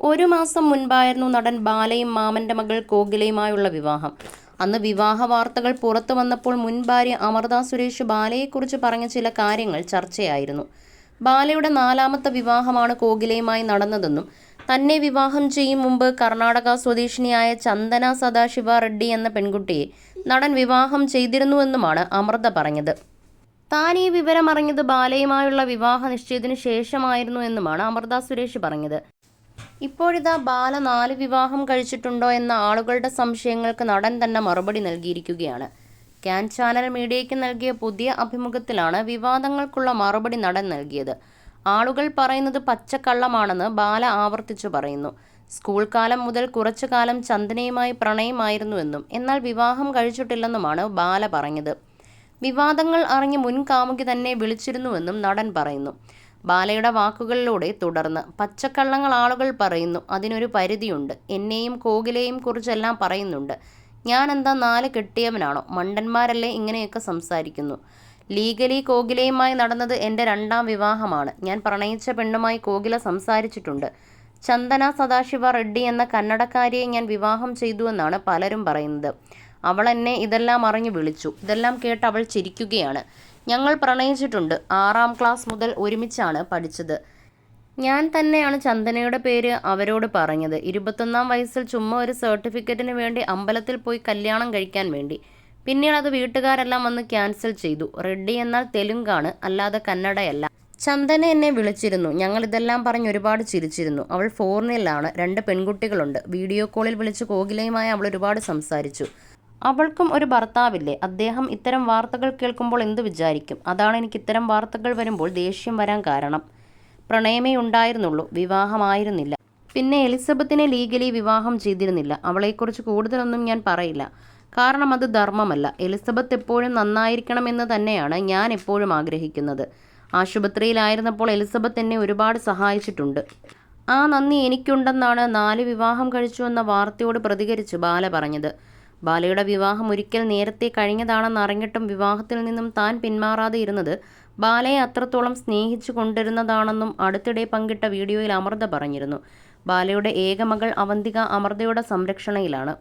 ഒരു മാസം മുൻപായിരുന്നു നടൻ ബാലയും മാമന്റെ മകൾ കോകിലയുമായുള്ള വിവാഹം. അന്ന് വിവാഹ വാർത്തകൾ പുറത്തു വന്നപ്പോൾ മുൻ ഭാര്യ അമൃത സുരേഷ് ബാലയെക്കുറിച്ച് പറഞ്ഞ ചില കാര്യങ്ങൾ ചർച്ചയായിരുന്നു. ബാലയുടെ 4ാമത്തെ വിവാഹമാണ് കോകിലയുമായി നടന്നതെന്നും തന്നെ വിവാഹം ചെയ്യും മുമ്പ് കർണാടക സ്വദേശിനിയായ ചന്ദന സദാശിവ റെഡ്ഡി എന്ന പെൺകുട്ടിയെ നടൻ വിവാഹം ചെയ്തിരുന്നുവെന്നുമാണ് അമൃത പറഞ്ഞത്. താൻ ഈ വിവരം അറിഞ്ഞത് ബാലയുമായുള്ള വിവാഹ നിശ്ചയത്തിനു ശേഷമായിരുന്നു എന്നുമാണ് അമൃത സുരേഷ് പറഞ്ഞത്. ഇപ്പോഴിതാ ബാല 4 വിവാഹം കഴിച്ചിട്ടുണ്ടോ എന്ന ആളുകളുടെ സംശയങ്ങൾക്ക് നടൻ തന്നെ മറുപടി നൽകിയിരിക്കുകയാണ്. ക്യാൻ ചാനൽ മീഡിയയ്ക്ക് നൽകിയ പുതിയ അഭിമുഖത്തിലാണ് വിവാദങ്ങൾക്കുള്ള മറുപടി നടൻ നൽകിയത്. ആളുകൾ പറയുന്നത് പച്ചക്കള്ളമാണെന്ന് ബാല ആവർത്തിച്ചു പറയുന്നു. സ്കൂൾ കാലം മുതൽ കുറച്ചു കാലം ചന്ദനയുമായി പ്രണയമായിരുന്നുവെന്നും എന്നാൽ വിവാഹം കഴിച്ചിട്ടില്ലെന്നുമാണ് ബാല പറഞ്ഞത്. വിവാദങ്ങൾ അറിഞ്ഞ് മുൻ കാമുകി തന്നെ വിളിച്ചിരുന്നുവെന്നും നടൻ പറയുന്നു. ബാലയുടെ വാക്കുകളിലൂടെ തുടർന്ന് പച്ചക്കള്ളങ്ങൾ ആളുകൾ പറയുന്നു, അതിനൊരു പരിധിയുണ്ട്. എന്നെയും കോകിലയെയും കുറിച്ചെല്ലാം പറയുന്നുണ്ട്. ഞാൻ എന്താ 4 കെട്ടിയവനാണോ? മണ്ടന്മാരല്ലേ ഇങ്ങനെയൊക്കെ സംസാരിക്കുന്നു. ലീഗലി കോകിലയുമായി നടന്നത് എൻ്റെ 2ാം വിവാഹമാണ്. ഞാൻ പ്രണയിച്ച പെണ്ണുമായി കോകില സംസാരിച്ചിട്ടുണ്ട്. ചന്ദന സദാശിവ റെഡ്ഡി എന്ന കന്നഡക്കാരിയെ ഞാൻ വിവാഹം ചെയ്തുവെന്നാണ് പലരും പറയുന്നത്. അവൾ എന്നെ ഇതെല്ലാം അറിഞ്ഞു വിളിച്ചു. ഇതെല്ലാം കേട്ട് അവൾ ചിരിക്കുകയാണ്. ഞങ്ങൾ പ്രണയിച്ചിട്ടുണ്ട്. 6ാം ക്ലാസ് മുതൽ ഒരുമിച്ചാണ് പഠിച്ചത്. ഞാൻ തന്നെയാണ് ചന്ദനയുടെ പേര് അവരോട് പറഞ്ഞത്. 21ാം വയസ്സിൽ ചുമ്മാ ഒരു സർട്ടിഫിക്കറ്റിന് വേണ്ടി അമ്പലത്തിൽ പോയി കല്യാണം കഴിക്കാൻ വേണ്ടി. പിന്നീട് അത് വീട്ടുകാരെല്ലാം വന്ന് ക്യാൻസൽ ചെയ്തു. റെഡ്ഡി എന്നാൽ തെലുങ്കാണ്, അല്ലാതെ കന്നഡയല്ല. ചന്ദന എന്നെ വിളിച്ചിരുന്നു. ഞങ്ങൾ ഇതെല്ലാം പറഞ്ഞ് ഒരുപാട് ചിരിച്ചിരുന്നു. അവൾ ഫോറിനിലാണ്. 2 പെൺകുട്ടികളുണ്ട്. വീഡിയോ കോളിൽ വിളിച്ച് കോകിലയുമായി അവൾ ഒരുപാട് സംസാരിച്ചു. അവൾക്കും ഒരു ഭർത്താവില്ലേ? അദ്ദേഹം ഇത്തരം വാർത്തകൾ കേൾക്കുമ്പോൾ എന്ത് വിചാരിക്കും? അതാണ് എനിക്ക് ഇത്തരം വാർത്തകൾ വരുമ്പോൾ ദേഷ്യം വരാൻ കാരണം. പ്രണയമേ ഉണ്ടായിരുന്നുള്ളൂ, വിവാഹമായിരുന്നില്ല. പിന്നെ എലിസബത്തിനെ ലീഗലി വിവാഹം ചെയ്തിരുന്നില്ല. അവളെക്കുറിച്ച് കൂടുതലൊന്നും ഞാൻ പറയില്ല, കാരണം അത് ധർമ്മമല്ല. എലിസബത്ത് എപ്പോഴും നന്നായിരിക്കണമെന്ന് തന്നെയാണ് ഞാൻ എപ്പോഴും ആഗ്രഹിക്കുന്നത്. ആശുപത്രിയിലായിരുന്നപ്പോൾ എലിസബത്ത് എന്നെ ഒരുപാട് സഹായിച്ചിട്ടുണ്ട്. ആ നന്ദി എനിക്കുണ്ടെന്നാണ് 4 വിവാഹം കഴിച്ചു എന്ന വാർത്തയോട് പ്രതികരിച്ച് ബാല പറഞ്ഞത്. ബാലയുടെ വിവാഹം ഒരിക്കൽ നേരത്തെ കഴിഞ്ഞതാണെന്ന് അറിഞ്ഞിട്ടും വിവാഹത്തിൽ നിന്നും താൻ പിന്മാറാതെ ഇരുന്നത് ബാലയെ അത്രത്തോളം സ്നേഹിച്ചു കൊണ്ടിരുന്നതാണെന്നും അടുത്തിടെ പങ്കിട്ട വീഡിയോയിൽ അമൃത പറഞ്ഞിരുന്നു. ബാലയുടെ ഏക മകൾ അവന്തിക അമൃതയുടെ സംരക്ഷണയിലാണ്.